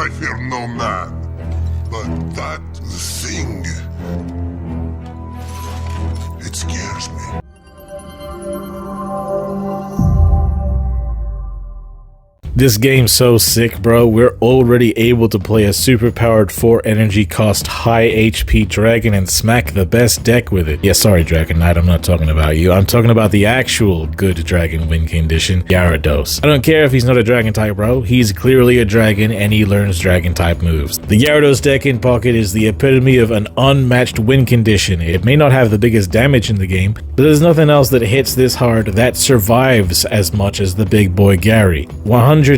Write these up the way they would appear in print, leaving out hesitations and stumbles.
I fear no man, but that thing, it scares me. This game's so sick, bro. We're already able to play a superpowered 4 energy cost high HP dragon and smack the best deck with it. Yeah, sorry Dragon Knight, I'm not talking about you. I'm talking about the actual good dragon win condition, Gyarados. I don't care if he's not a dragon type, bro. He's clearly a dragon and he learns dragon type moves. The Gyarados deck in pocket is the epitome of an unmatched win condition. It may not have the biggest damage in the game, but there's nothing else that hits this hard that survives as much as the big boy Gary. 180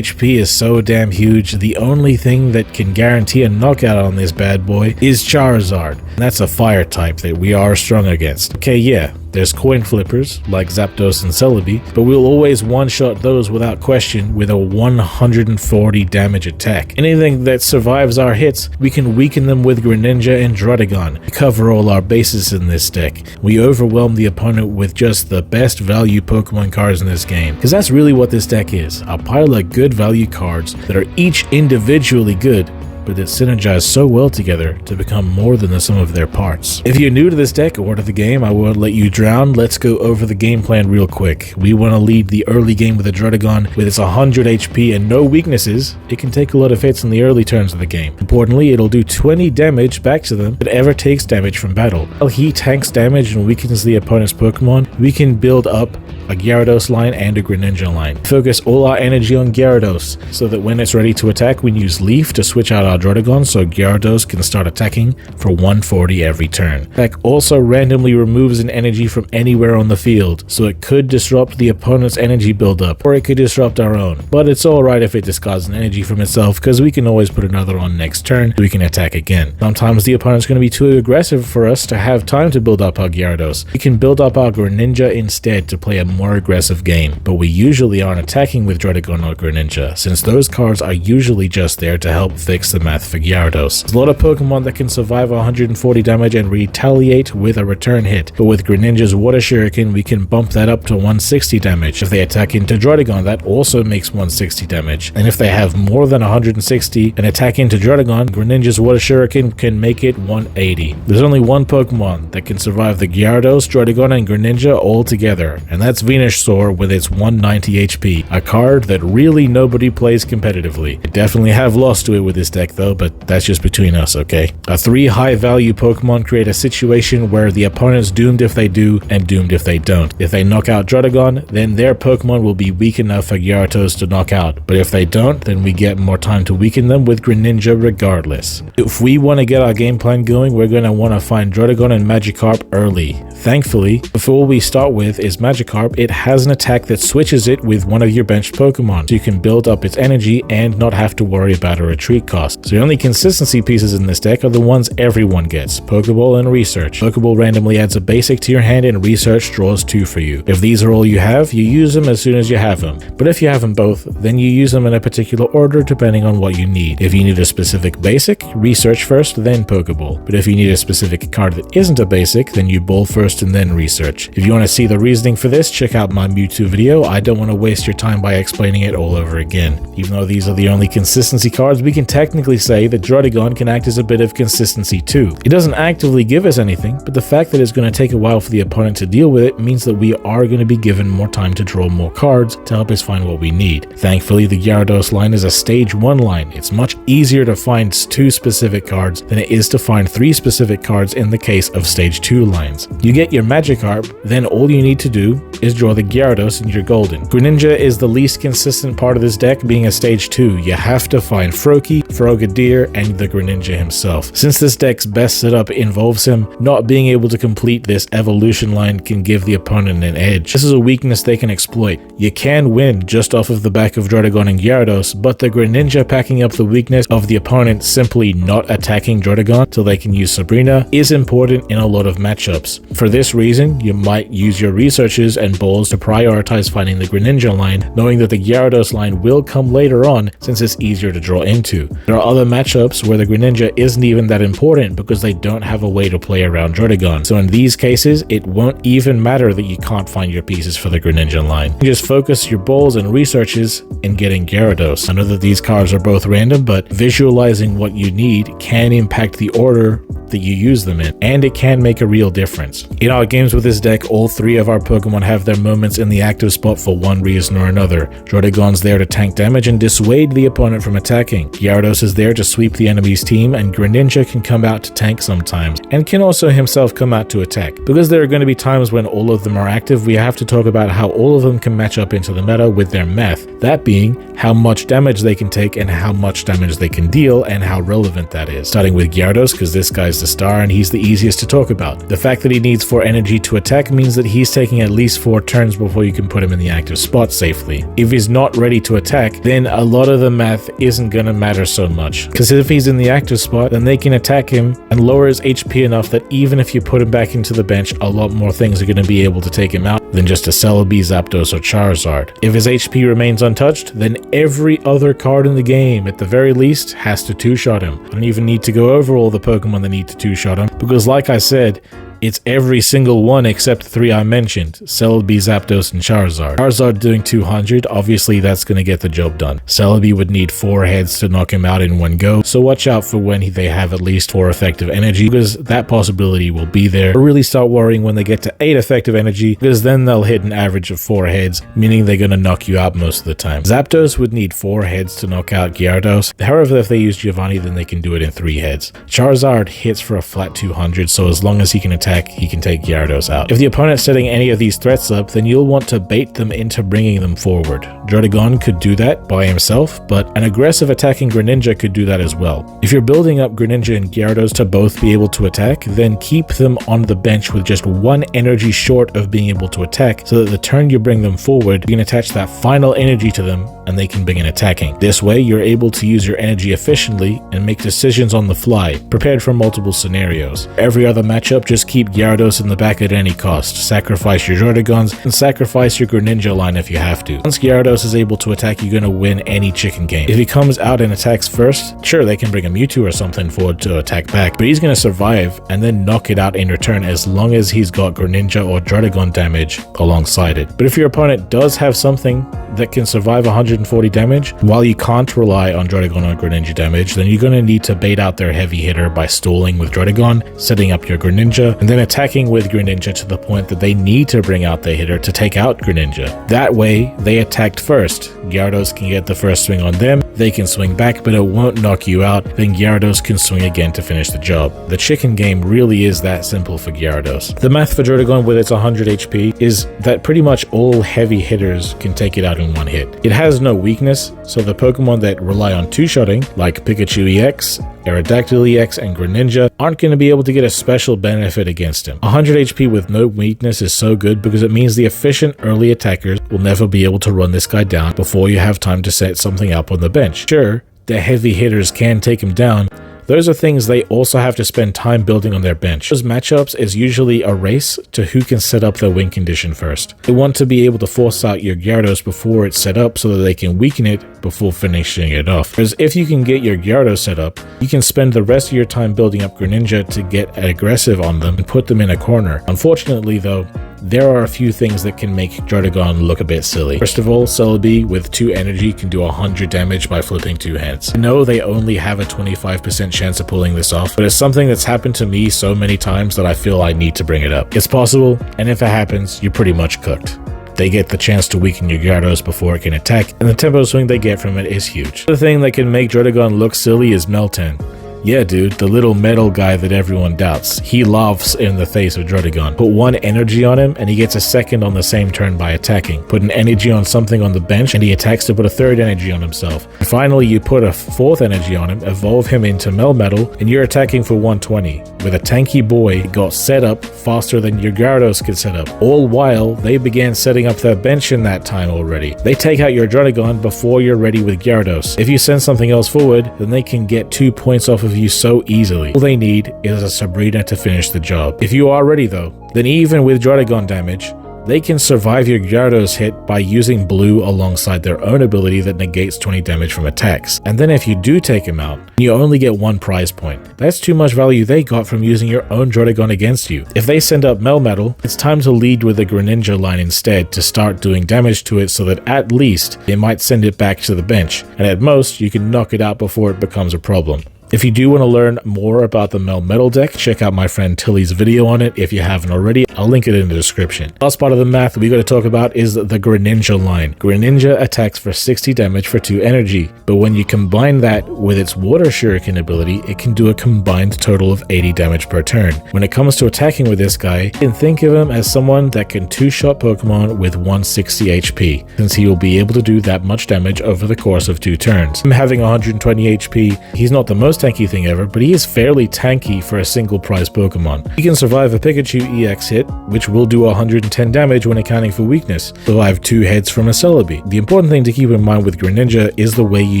HP is so damn huge. The only thing that can guarantee a knockout on this bad boy is Charizard. And that's a fire type that we are strong against. Okay, yeah, there's coin flippers like Zapdos and Celebi, but we'll always one-shot those without question with a 140 damage attack. Anything that survives our hits, we can weaken them with Greninja and Druddigon. We cover all our bases in this deck. We overwhelm the opponent with just the best value Pokemon cards in this game, because that's really what this deck is, a pile of good value cards that are each individually good, but that synergize so well together to become more than the sum of their parts. If you're new to this deck or to the game, I won't let you drown. Let's go over the game plan real quick. We want to lead the early game with a Druddigon with its 100 HP and no weaknesses. It can take a lot of hits in the early turns of the game. Importantly, it'll do 20 damage back to them if it ever takes damage from battle. While he tanks damage and weakens the opponent's Pokemon, we can build up a Gyarados line and a Greninja line. Focus all our energy on Gyarados so that when it's ready to attack, we can use Leaf to switch out our Druddigon so Gyarados can start attacking for 140 every turn. Deck also randomly removes an energy from anywhere on the field, so it could disrupt the opponent's energy buildup, or it could disrupt our own. But it's alright if it discards an energy from itself, because we can always put another on next turn so we can attack again. Sometimes the opponent's going to be too aggressive for us to have time to build up our Gyarados. We can build up our Greninja instead to play a more aggressive game, but we usually aren't attacking with Druddigon or Greninja, since those cards are usually just there to help fix the math for Gyarados. There's a lot of Pokemon that can survive 140 damage and retaliate with a return hit, but with Greninja's Water Shuriken we can bump that up to 160 damage. If they attack into Druddigon, that also makes 160 damage, and if they have more than 160 and attack into Druddigon, Greninja's Water Shuriken can make it 180. There's only one Pokemon that can survive the Gyarados, Druddigon, and Greninja all together, and that's Venusaur with its 190 HP, a card that really nobody plays competitively. I definitely have lost to it with this deck though, but that's just between us, okay? Our 3 high value Pokemon create a situation where the opponent's doomed if they do and doomed if they don't. If they knock out Druddigon, then their Pokemon will be weak enough for Gyarados to knock out, but if they don't, then we get more time to weaken them with Greninja regardless. If we want to get our game plan going, we're going to want to find Druddigon and Magikarp early. Thankfully, before we start with is Magikarp, it has an attack that switches it with one of your benched Pokemon, so you can build up its energy and not have to worry about a retreat cost. So the only consistency pieces in this deck are the ones everyone gets, Pokeball and Research. Pokeball randomly adds a basic to your hand and Research draws 2 for you. If these are all you have, you use them as soon as you have them. But if you have them both, then you use them in a particular order depending on what you need. If you need a specific basic, Research first, then Pokeball. But if you need a specific card that isn't a basic, then you Ball first and then Research. If you want to see the reasoning for this, check out my Mewtwo video. I don't want to waste your time by explaining it all over again. Even though these are the only consistency cards, we can technically say that Druddigon can act as a bit of consistency too. It doesn't actively give us anything, but the fact that it's going to take a while for the opponent to deal with it means that we are going to be given more time to draw more cards to help us find what we need. Thankfully, the Gyarados line is a stage 1 line. It's much easier to find 2 specific cards than it is to find 3 specific cards in the case of stage 2 lines. You get your Magikarp, then all you need to do is draw the Gyarados and you're golden. Greninja is the least consistent part of this deck, being a stage 2. You have to find Froakie, Frogadier, and the Greninja himself. Since this deck's best setup involves him, not being able to complete this evolution line can give the opponent an edge. This is a weakness they can exploit. You can win just off of the back of Druddigon and Gyarados, but the Greninja packing up the weakness of the opponent simply not attacking Druddigon so they can use Sabrina is important in a lot of matchups. For this reason, you might use your researches and balls to prioritize finding the Greninja line, knowing that the Gyarados line will come later on since it's easier to draw into. There are other matchups where the Greninja isn't even that important because they don't have a way to play around Druddigon. So in these cases, it won't even matter that you can't find your pieces for the Greninja line. You just focus your balls and researches in getting Gyarados. I know that these cards are both random, but visualizing what you need can impact the order that you use them in, and it can make a real difference. In our games with this deck, all three of our Pokemon have their moments in the active spot for one reason or another. Druddigon's there to tank damage and dissuade the opponent from attacking. Gyarados is there to sweep the enemy's team, and Greninja can come out to tank sometimes, and can also himself come out to attack. Because there are going to be times when all of them are active, we have to talk about how all of them can match up into the meta with their math, that being how much damage they can take and how much damage they can deal and how relevant that is. Starting with Gyarados, because this guy's the star and he's the easiest to talk about. The fact that he needs 4 energy to attack means that he's taking at least 4 turns before you can put him in the active spot safely. If he's not ready to attack, then a lot of the math isn't gonna matter so much, because if he's in the active spot, then they can attack him and lower his HP enough that even if you put him back into the bench, a lot more things are gonna be able to take him out than just a Celebi, Zapdos, or Charizard. If his HP remains untouched, then every other card in the game, at the very least, has to 2-shot him. I don't even need to go over all the Pokemon that need to 2-shot him, because like I said, it's every single one except 3 I mentioned, Celebi, Zapdos, and Charizard. Charizard doing 200, obviously that's going to get the job done. Celebi would need 4 heads to knock him out in one go, so watch out for when they have at least 4 effective energy, because that possibility will be there. But really start worrying when they get to 8 effective energy, because then they'll hit an average of 4 heads, meaning they're going to knock you out most of the time. Zapdos would need 4 heads to knock out Gyarados. However, if they use Giovanni, then they can do it in 3 heads. Charizard hits for a flat 200, so as long as he can attack, he can take Gyarados out. If the opponent's setting any of these threats up, then you'll want to bait them into bringing them forward. Druddigon could do that by himself, but an aggressive attacking Greninja could do that as well. If you're building up Greninja and Gyarados to both be able to attack, then keep them on the bench with just 1 energy short of being able to attack, so that the turn you bring them forward, you can attach that final energy to them and they can begin attacking. This way, you're able to use your energy efficiently and make decisions on the fly, prepared for multiple scenarios. Every other matchup, just keep Gyarados in the back at any cost. Sacrifice your Druddigons and sacrifice your Greninja line if you have to. Once Gyarados is able to attack, you're going to win any chicken game. If he comes out and attacks first, sure, they can bring a Mewtwo or something forward to attack back, but he's going to survive and then knock it out in return as long as he's got Greninja or Druddigon damage alongside it. But if your opponent does have something that can survive 140 damage, while you can't rely on Druddigon or Greninja damage, then you're going to need to bait out their heavy hitter by stalling with Druddigon, setting up your Greninja, and then attacking with Greninja to the point that they need to bring out their hitter to take out Greninja. That way, they attacked first. Gyarados can get the first swing on them, they can swing back, but it won't knock you out, then Gyarados can swing again to finish the job. The chicken game really is that simple for Gyarados. The math for Druddigon with its 100 HP is that pretty much all heavy hitters can take it out in one hit. It has no weakness, so the Pokemon that rely on 2-shotting, like Pikachu EX, Aerodactyl EX, and Greninja, aren't going to be able to get a special benefit against him. 100 HP with no weakness is so good because it means the efficient early attackers will never be able to run this guy down before you have time to set something up on the bench. Sure, the heavy hitters can take him down. Those are things they also have to spend time building on their bench. Those matchups is usually a race to who can set up their win condition first. They want to be able to force out your Gyarados before it's set up so that they can weaken it before finishing it off. Because if you can get your Gyarados set up, you can spend the rest of your time building up Greninja to get aggressive on them and put them in a corner. Unfortunately though, there are a few things that can make Druddigon look a bit silly. First of all, Celebi with 2 energy can do 100 damage by flipping 2 hands. I know they only have a 25% chance of pulling this off, but it's something that's happened to me so many times that I feel I need to bring it up. It's possible, and if it happens, you're pretty much cooked. They get the chance to weaken your Gyarados before it can attack, and the tempo swing they get from it is huge. The thing that can make Druddigon look silly is Meltan. Yeah, dude, the little metal guy that everyone doubts. He laughs in the face of Druddigon. Put 1 energy on him, and he gets a second on the same turn by attacking. Put an energy on something on the bench, and he attacks to put a 3rd energy on himself. And finally, you put a 4th energy on him, evolve him into Melmetal, and you're attacking for 120. With a tanky boy, it got set up faster than your Gyarados could set up. All while, they began setting up their bench in that time already. They take out your Druddigon before you're ready with Gyarados. If you send something else forward, then they can get 2 points off of you so easily. All they need is a Sabrina to finish the job. If you are ready though, then even with Druddigon damage, They can survive your Gyarados hit by using blue alongside their own ability that negates 20 damage from attacks. And then if you do take him out, you only get 1 prize point. That's too much value they got from using your own Druddigon against you. If they send up Melmetal, it's time to lead with the Greninja line instead to start doing damage to it so that at least they might send it back to the bench, and at most you can knock it out before it becomes a problem. If you do want to learn more about the Melmetal deck, check out my friend Tilly's video on it if you haven't already. I'll link it in the description. Last part of the math we got to talk about is the Greninja line. Greninja attacks for 60 damage for 2 energy, but when you combine that with its Water Shuriken ability, it can do a combined total of 80 damage per turn. When it comes to attacking with this guy, you can think of him as someone that can 2-shot Pokemon with 160 HP, since he will be able to do that much damage over the course of 2 turns. Him having 120 HP, he's not the most tanky thing ever, but he is fairly tanky for a single prize Pokemon. He can survive a Pikachu EX hit, which will do 110 damage when accounting for weakness, survive 2 hits from a Celebi. The important thing to keep in mind with Greninja is the way you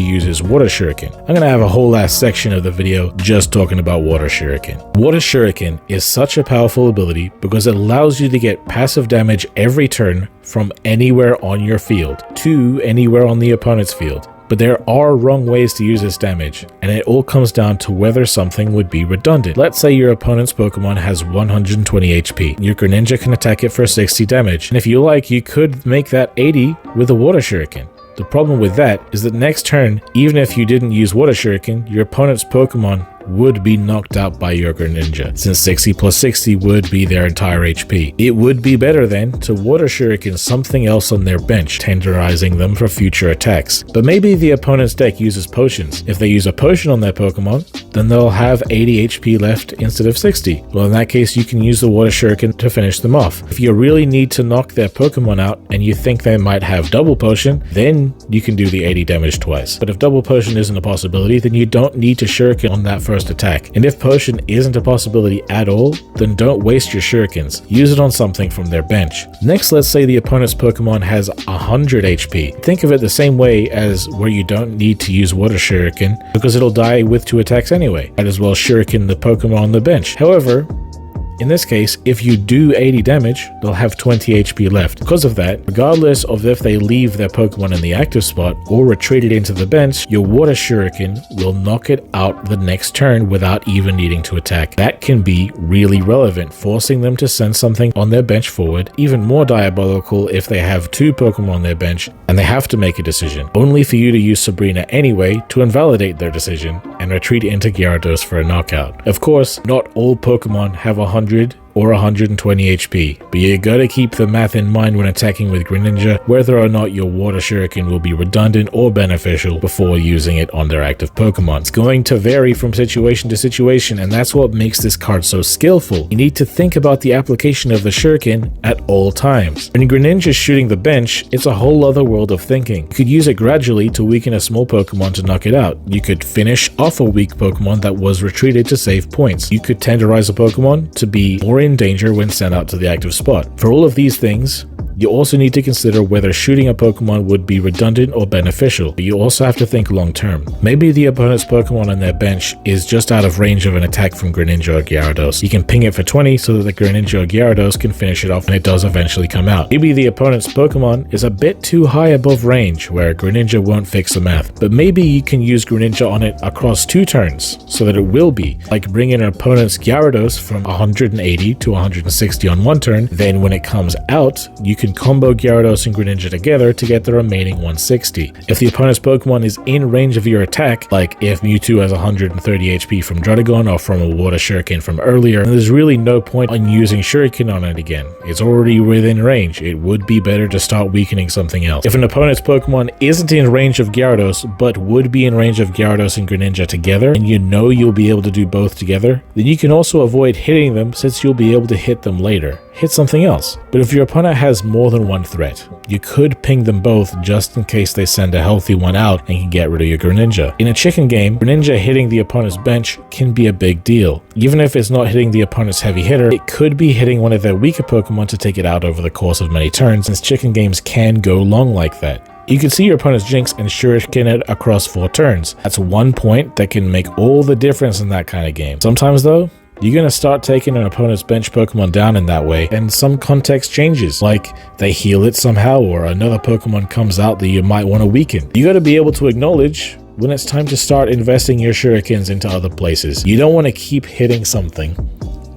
use his Water Shuriken. I'm gonna have a whole last section of the video just talking about Water Shuriken. Water Shuriken is such a powerful ability because it allows you to get passive damage every turn from anywhere on your field to anywhere on the opponent's field. But there are wrong ways to use this damage, and it all comes down to whether something would be redundant. Let's say your opponent's Pokemon has 120 HP. Your Greninja can attack it for 60 damage, and if you like, you could make that 80 with a Water Shuriken. The problem with that is that next turn, even if you didn't use Water Shuriken, your opponent's Pokemon would be knocked out by your Greninja, since 60 plus 60 would be their entire HP. It would be better then to Water Shuriken something else on their bench, tenderizing them for future attacks. But maybe the opponent's deck uses potions. If they use a potion on their Pokemon, then they'll have 80 HP left instead of 60. Well, in that case, you can use the Water Shuriken to finish them off. If you really need to knock their Pokemon out and you think they might have double potion, then you can do the 80 damage twice. But if double potion isn't a possibility, then you don't need to Shuriken on that first attack. And if potion isn't a possibility at all, then don't waste your Shurikens. Use it on something from their bench. Next, let's say the opponent's Pokemon has 100 HP. Think of it the same way as where you don't need to use Water Shuriken because it'll die with 2 attacks anyway. Might as well Shuriken the Pokemon on the bench. However, in this case, if you do 80 damage, they'll have 20 HP left. Because of that, regardless of if they leave their Pokemon in the active spot or retreat it into the bench, your Water Shuriken will knock it out the next turn without even needing to attack. That can be really relevant, forcing them to send something on their bench forward. Even more diabolical if they have 2 Pokemon on their bench and they have to make a decision, only for you to use Sabrina anyway to invalidate their decision and retreat into Gyarados for a knockout. Of course, not all Pokemon have 100 or 120 HP, but you gotta keep the math in mind when attacking with Greninja, whether or not your Water Shuriken will be redundant or beneficial before using it on their active Pokemon. It's going to vary from situation to situation, and that's what makes this card so skillful. You need to think about the application of the Shuriken at all times. When Greninja's shooting the bench, it's a whole other world of thinking. You could use it gradually to weaken a small Pokemon to knock it out. You could finish off a weak Pokemon that was retreated to save points. You could tenderize a Pokemon to be more in danger when sent out to the active spot. For all of these things, you also need to consider whether shooting a Pokemon would be redundant or beneficial, but you also have to think long term. Maybe the opponent's Pokemon on their bench is just out of range of an attack from Greninja or Gyarados. You can ping it for 20 so that the Greninja or Gyarados can finish it off when it does eventually come out. Maybe the opponent's Pokemon is a bit too high above range where Greninja won't fix the math, but maybe you can use Greninja on it across 2 turns so that it will be, like bringing an opponent's Gyarados from 180 to 160 on 1 turn, then when it comes out, you can combo Gyarados and Greninja together to get the remaining 160. If the opponent's Pokemon is in range of your attack, like if Mewtwo has 130 HP from Druddigon or from a Water Shuriken from earlier, then there's really no point in using Shuriken on it again. It's already within range. It would be better to start weakening something else. If an opponent's Pokemon isn't in range of Gyarados, but would be in range of Gyarados and Greninja together, and you know you'll be able to do both together, then you can also avoid hitting them since you'll be able to hit them later. Hit something else. But if your opponent has more than one threat, you could ping them both just in case they send a healthy one out and can get rid of your Greninja. In a chicken game, Greninja hitting the opponent's bench can be a big deal. Even if it's not hitting the opponent's heavy hitter, it could be hitting one of their weaker Pokemon to take it out over the course of many turns, since chicken games can go long like that. You can see your opponent's Jinx and Shuriken it across 4 turns. That's 1 point that can make all the difference in that kind of game. Sometimes though, you're gonna start taking an opponent's bench Pokemon down in that way, and some context changes, like they heal it somehow or another Pokemon comes out that you might want to weaken. You gotta be able to acknowledge when it's time to start investing your Shurikens into other places. You don't want to keep hitting something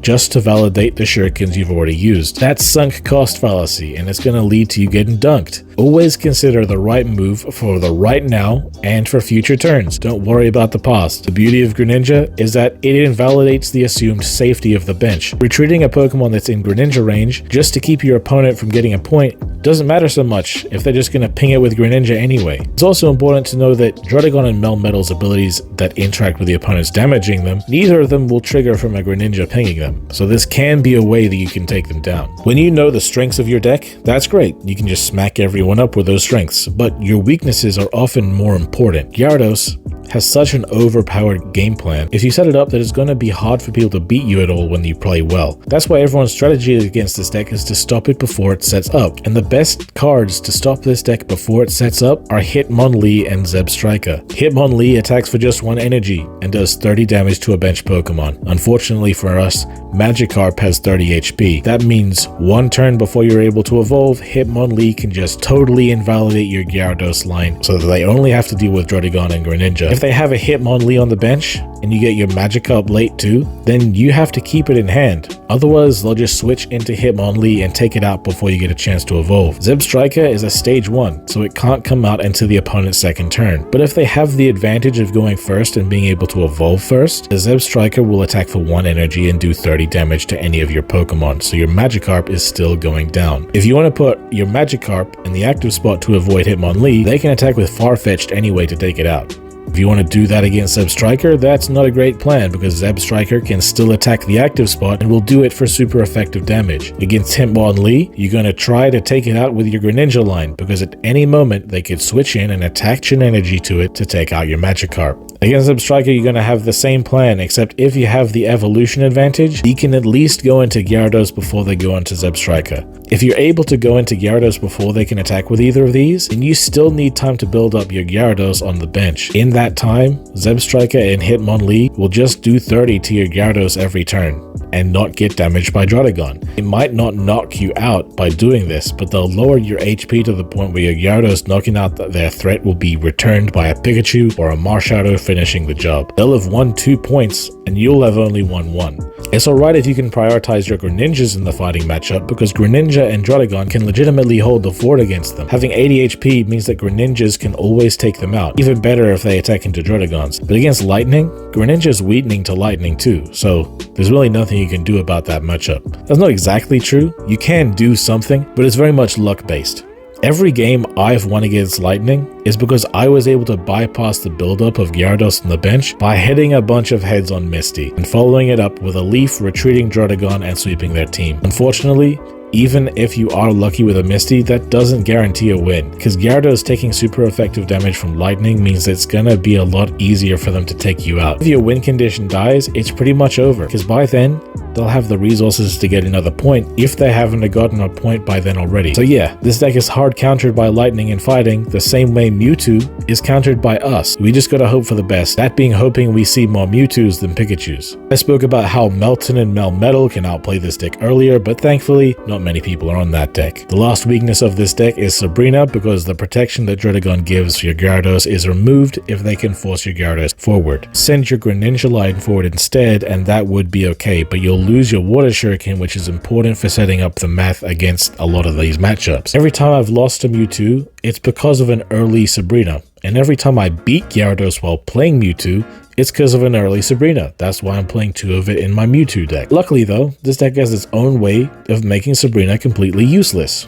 just to validate the Shurikens you've already used. That's sunk cost fallacy, and it's going to lead to you getting dunked. Always consider the right move for the right now and for future turns. Don't worry about the past. The beauty of Greninja is that it invalidates the assumed safety of the bench. Retreating a Pokemon that's in Greninja range just to keep your opponent from getting a point doesn't matter so much if they're just going to ping it with Greninja anyway. It's also important to know that Druddigon and Melmetal's abilities that interact with the opponents damaging them, neither of them will trigger from a Greninja pinging them. So this can be a way that you can take them down. When you know the strengths of your deck, that's great. You can just smack everyone up with those strengths, but your weaknesses are often more important. Gyarados has such an overpowered game plan. If you set it up that it's going to be hard for people to beat you at all when you play well. That's why everyone's strategy against this deck is to stop it before it sets up. And the best cards to stop this deck before it sets up are Hitmonlee and Zebstrika. Hitmonlee attacks for just 1 energy and does 30 damage to a bench Pokemon. Unfortunately for us, Magikarp has 30 HP. That means 1 turn before you're able to evolve, Hitmonlee can just totally invalidate your Gyarados line so that they only have to deal with Druddigon and Greninja. If they have a Hitmonlee on the bench and you get your Magikarp late too, then you have to keep it in hand. Otherwise, they'll just switch into Hitmonlee and take it out before you get a chance to evolve. Zebstrika is a stage 1, so it can't come out until the opponent's second turn. But if they have the advantage of going first and being able to evolve first, the Zebstrika will attack for 1 energy and do 30 damage to any of your Pokemon, so your Magikarp is still going down. If you want to put your Magikarp in the active spot to avoid Hitmonlee, they can attack with Farfetch'd anyway to take it out. If you want to do that against Zebstrika, that's not a great plan because Zebstrika can still attack the active spot and will do it for super effective damage. Against Hitmonlee, you're going to try to take it out with your Greninja line because at any moment they could switch in and attach an energy to it to take out your Magikarp. Against Zebstrika, you're going to have the same plan, except if you have the evolution advantage, you can at least go into Gyarados before they go into Zebstrika. If you're able to go into Gyarados before they can attack with either of these, then you still need time to build up your Gyarados on the bench. In that time, Zebstrika and Hitmonlee will just do 30 to your Gyarados every turn and not get damaged by Druddigon. It might not knock you out by doing this, but they'll lower your HP to the point where your Gyarados knocking out their threat will be returned by a Pikachu or a Marshadow finishing the job. They'll have won 2 points and you'll have only won 1. It's alright if you can prioritize your Greninjas in the fighting matchup because Greninja and Druddigon can legitimately hold the fort against them. Having 80 HP means that Greninjas can always take them out, even better if they attack into Druddigons. But against Lightning, Greninja's weakening to Lightning too, so there's really nothing you can do about that matchup. That's not exactly true. You can do something, but it's very much luck based. Every game I've won against Lightning is because I was able to bypass the buildup of Gyarados on the bench by hitting a bunch of heads on Misty and following it up with a Leaf, retreating Druddigon, and sweeping their team. Unfortunately, even if you are lucky with a Misty, that doesn't guarantee a win, because Gyarados taking super effective damage from Lightning means it's gonna be a lot easier for them to take you out. If your win condition dies, it's pretty much over, because by then, they'll have the resources to get another point if they haven't gotten a point by then already. So yeah, this deck is hard countered by Lightning and fighting the same way Mewtwo is countered by us. We just gotta hope for the best, that being hoping we see more Mewtwo's than Pikachus. I spoke about how Melton and Melmetal can outplay this deck earlier, but thankfully, not many people are on that deck. The last weakness of this deck is Sabrina because the protection that Druddigon gives your Gyarados is removed if they can force your Gyarados forward. Send your Greninja line forward instead and that would be okay, but you'll lose your Water Shuriken, which is important for setting up the math against a lot of these matchups. Every time I've lost to Mewtwo, it's because of an early Sabrina, and every time I beat Gyarados while playing Mewtwo, it's because of an early Sabrina. That's why I'm playing 2 of it in my Mewtwo deck. Luckily though, this deck has its own way of making Sabrina completely useless.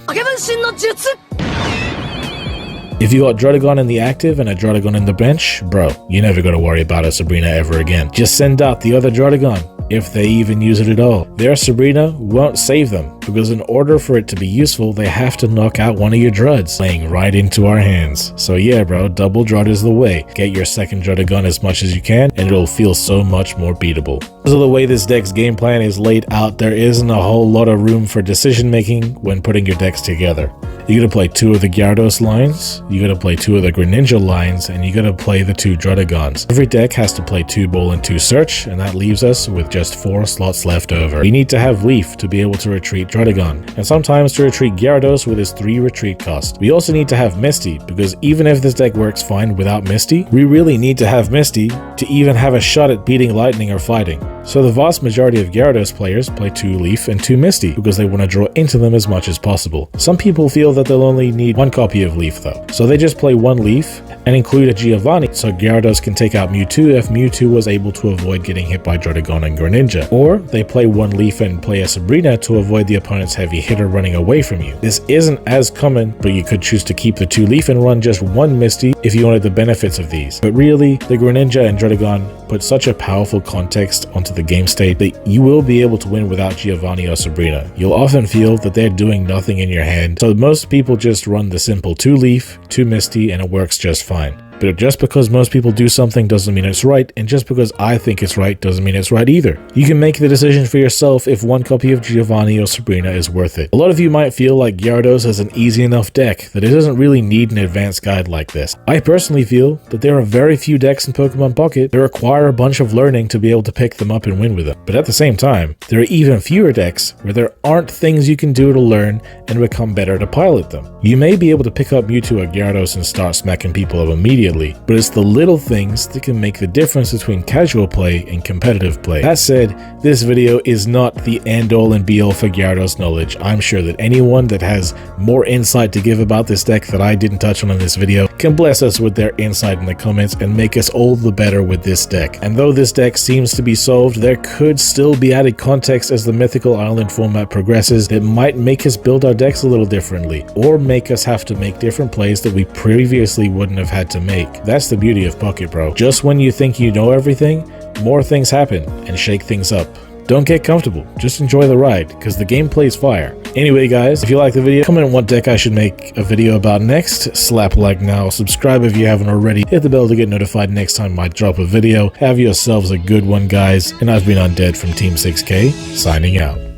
If you got Druddigon in the active and a Druddigon in the bench, bro, you never gotta worry about a Sabrina ever again. Just send out the other Druddigon, if they even use it at all. Their Sabrina won't save them, because in order for it to be useful, they have to knock out one of your Druds, playing right into our hands. So yeah bro, double Drud is the way. Get your second Druddigon as much as you can, and it'll feel so much more beatable. Because of the way this deck's game plan is laid out, there isn't a whole lot of room for decision making when putting your decks together. You gotta play 2 of the Gyarados lines, you gotta play 2 of the Greninja lines, and you gotta play the 2 Druddigons. Every deck has to play 2 Ball and 2 Search, and that leaves us with just 4 slots left over. You need to have Leaf to be able to retreat Druddigon, and sometimes to retreat Gyarados with his 3 retreat cost. We also need to have Misty, because even if this deck works fine without Misty, we really need to have Misty to even have a shot at beating Lightning or Fighting. So the vast majority of Gyarados players play 2 Leaf and 2 Misty, because they want to draw into them as much as possible. Some people feel that they'll only need 1 copy of Leaf though, so they just play 1 Leaf and include a Giovanni so Gyarados can take out Mewtwo if Mewtwo was able to avoid getting hit by Druddigon and Greninja. Or they play 1 Leaf and play a Sabrina to avoid the opponent's heavy hitter running away from you. This isn't as common, but you could choose to keep the 2 Leaf and run just 1 Misty if you wanted the benefits of these. But really, the Greninja and Druddigon put such a powerful context onto the game state that you will be able to win without Giovanni or Sabrina. You'll often feel that they're doing nothing in your hand, so most people just run the simple 2 Leaf, 2 Misty, and it works just fine. But just because most people do something doesn't mean it's right, and just because I think it's right doesn't mean it's right either. You can make the decision for yourself if 1 copy of Giovanni or Sabrina is worth it. A lot of you might feel like Gyarados has an easy enough deck that it doesn't really need an advanced guide like this. I personally feel that there are very few decks in Pokemon Pocket that require a bunch of learning to be able to pick them up and win with them. But at the same time, there are even fewer decks where there aren't things you can do to learn and become better to pilot them. You may be able to pick up Mewtwo or Gyarados and start smacking people up immediately, but it's the little things that can make the difference between casual play and competitive play. That said, this video is not the end-all and be-all for Gyarados knowledge. I'm sure that anyone that has more insight to give about this deck that I didn't touch on in this video can bless us with their insight in the comments and make us all the better with this deck. And though this deck seems to be solved, there could still be added context as the Mythical Island format progresses that might make us build our decks a little differently, or make us have to make different plays that we previously wouldn't have had to make. That's the beauty of Pocket, bro. Just when you think you know everything, more things happen and shake things up. Don't get comfortable, just enjoy the ride, because the gameplay's fire. Anyway guys, if you like the video, comment what deck I should make a video about next, slap a like now, subscribe if you haven't already, hit the bell to get notified next time I drop a video. Have yourselves a good one guys, and I've been Undead from Team 6K, signing out.